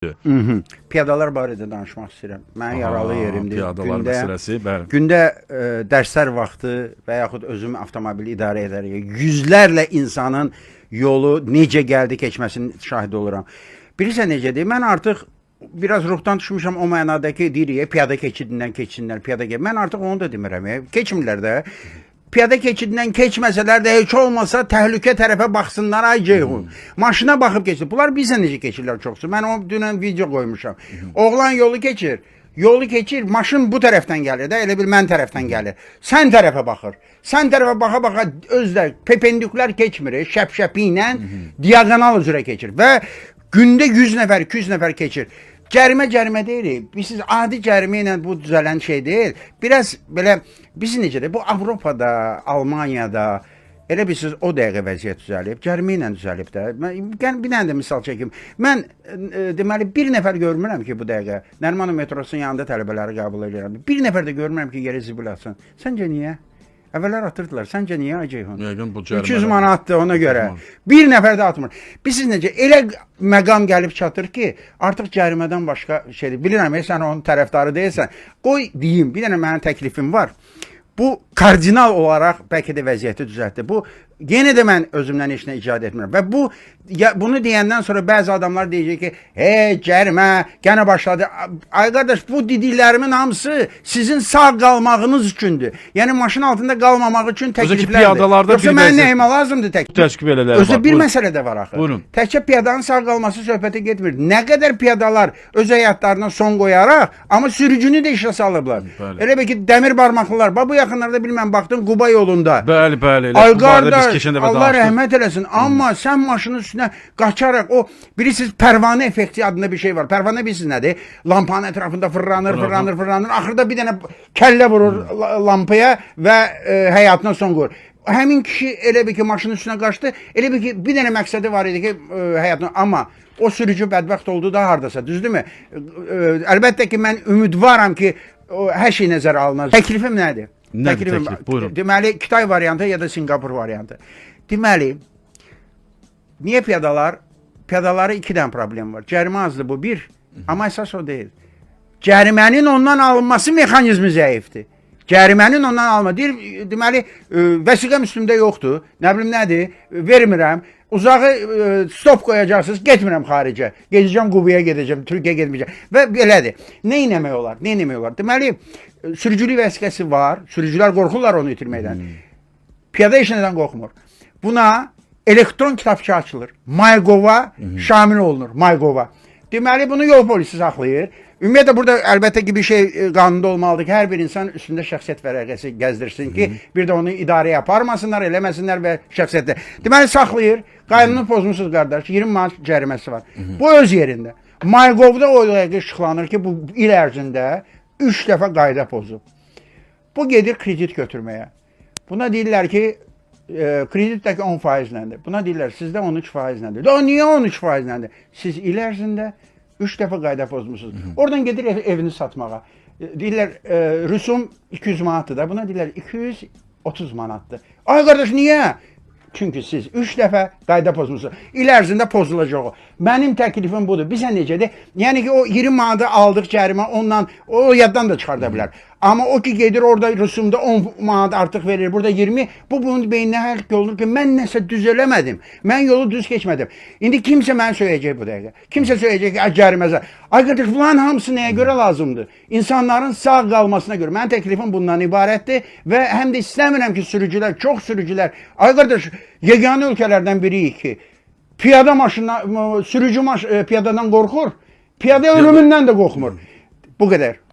Piyadalar barədə danışmaq istəyirəm. Mən yaralı yerimdir. Piyadalar məsələsi, bəli. Gündə dərslər vaxtı və yaxud özüm avtomobil idarə edərək yüzlərlə insanın yolu necə gəldi keçməsinin şahid oluram. Bilirsən necədir? Mən artıq biraz ruhdan düşmüşəm o mənada ki, deyirik, piyada keçidindən keçsinlər, piyada keçidindən. Mən artıq onu da demirəm. Keçmirlər də. Piyada keçidindən keçməsələr də heç olmasa təhlükə tərəfə baxsınlar, ay Ceyhun. Maşına baxıb keçir. Bunlar bizə necə keçirlər çoxsu. Mən o dünən video qoymuşam. Oğlan yolu keçir. Yolu keçir, maşın bu tərəfdən gəlir də, elə bil mən tərəfdən gəlir. Sən tərəfə baxır. Sən tərəfə baxa-baxa özdə pependiklər keçmir, şəp-şəpi ilə diagonal üzrə keçir və gündə 100 nəfər, 200 nəfər keçir. Cərimə deyil. Siz adi cərimə ilə bu düzələn şey deyil. Biraz belə biz necədir? Bu Avropada, Almaniyada elə bilirsiniz o dəqiqə vəziyyət düzəlib. Cərimə ilə düzəlib də. Mən bir dənə də misal çəkim. Mən deməli bir nəfər görmürəm ki bu dəqiqə Nərimanov metrosunun yanında tələbələri qəbul edirəm. Bir nəfər də görmürəm ki yeri zibil atsın. Səncə niyə? Əvvəllər atırdılar. Səncə niyə Ceyhun? 200 manatdır ona görə. Bir nəfər də atmır. Bilirsiniz necə? Elə məqam gəlib çatır ki, artıq cərimədən başqa şeydir. Bilirəm, sən onun tərəfdarı deyilsən. Qoy deyim, bir dənə mənim təklifim var. Bu kardinal olaraq bəlkə də vəziyyəti düzəltdi. Bu yenə də mən özümdən heç nə icad etmirəm. Və bunu deyəndən sonra bəzi adamlar deyəcək ki, cərimə, gənə başladı. Ay qardaş, bu dediklərimin hamısı sizin sağ qalmağınız üçündür. Yəni maşın altında qalmamaq üçün təkliflərdir. Yoxsa mən nəyimə lazımdır təklif? Özü bir məsələ də var axı. Buyurun. Təkcə piyadanın sağ qalması söhbətə getmir. Nə qədər piyadalar öz həyatlarına son qoyaraq, amma sürücünü də işə salıblar. Elə bir ki, dəmir barmaqlılar. Bu yaxınlarda bilməm, baxdın Quba yolunda. Bəli. Ay qardaş, Allah rəhmət eləsin. Amma sən maşının üstünə qaçaraq o bilirsiniz pərvanə effekti adında bir şey var. Pərvanə bilirsiniz nədir? Lampanın ətrafında fırlanır. Axırda bir dənə kəllə vurur lampaya və həyatına son qoyur. Həmin kişi elə bir ki maşının üstünə qaçdı. Elə bir ki bir dənə məqsədi var idi ki həyatına, amma o sürücü bədbəxt oldu da hardasa, düzdürmü? Əlbəttə ki mən ümidvaram ki hər şey nəzərə alınacaq. Təklifim nədir? Təklif, buyurun. Deməli, Kitay variantı ya da Singapur variantı. Deməli, niyə piyadaları iki dənə problem var. Cərimə azdır bu bir, amma əsas o deyil. Cərimənin ondan alınması mexanizmi zəifdir. Cərimənin ondan alınması deyil, deməli, vəsiqəm üstümdə yoxdur, nə bilim nədir, vermirəm. Uzağı stop qoyacaqsınız, getmirəm xaricə. Gedəcəm Qubaya gedəcəm, Türkiyə getməyəcəm. Və belədir. Nə etmək olar? Deməli, sürücülük vəsiqəsi var. Sürücülər qorxurlar onu itirməkdən. Piyada heç nədən qorxmur. Buna elektron kitabça açılır. MyGov-a şamil olunur. MyGov-a. Deməli, bunu yol polisi saxlayır. Ümumiyyətlə, burada əlbəttə ki, bir şey qanunda olmalıdır ki, hər bir insan üstündə şəxsiyyət vərəqəsi gəzdirsin ki, bir də onu idarəyə aparmasınlar, eləməsinlər və şəxsiyyətlə. Deməli, saxlayır, qaynını pozmuşsunuz qardaş, 20 manat cəriməsi var. Bu öz yerində. MyGov-da o dəqiqə işıqlanır ki, bu il ərzində 3 dəfə qayda pozub. Bu gedir kredit götürməyə. Buna deyirlər ki, kreditdəki 10%-ləndir. Buna deyirlər, sizdə 13%-ləndir. Niyə 13%-ləndir? Siz il ərzində 3 dəfə qayda pozmuşsunuz. Oradan gedir evini satmağa. Deyirlər, rüsum 200 manatdır da. Buna deyirlər, 230 manatdır. Ay qardaş, niyə? Çünki siz 3 dəfə qayda pozmuşsunuz. İl ərzində pozulacaq o. Mənim təklifim budur. Bizə necədir? Yəni ki, o 20 manatı aldıq cərimə, ondan, o yaddan da çıxarda bilər. Amma o ki gedir orada rüsumda 10 manat artıq verir, burada 20. Bunun beyninə hər olunur ki, mən nəsə düz eləmədim. Mən yolu düz keçmədim. İndi kimsə məni söyləyəcək bu dəqiqə. Kimsə söyləyəcək ki, cəriməzə. Ay qardaş, bunların hamısı nəyə görə lazımdır? İnsanların sağ qalmasına görə. Mənim təklifim bundan ibarətdir və həm də istəmirəm ki, sürücülər, çox sürücülər, ay qardaş, yeganə ölkələrdən biriyik ki, piyada maşından, sürücü piyadadan qorxur, piyada ölümündən də qorxmur. Bu qədər.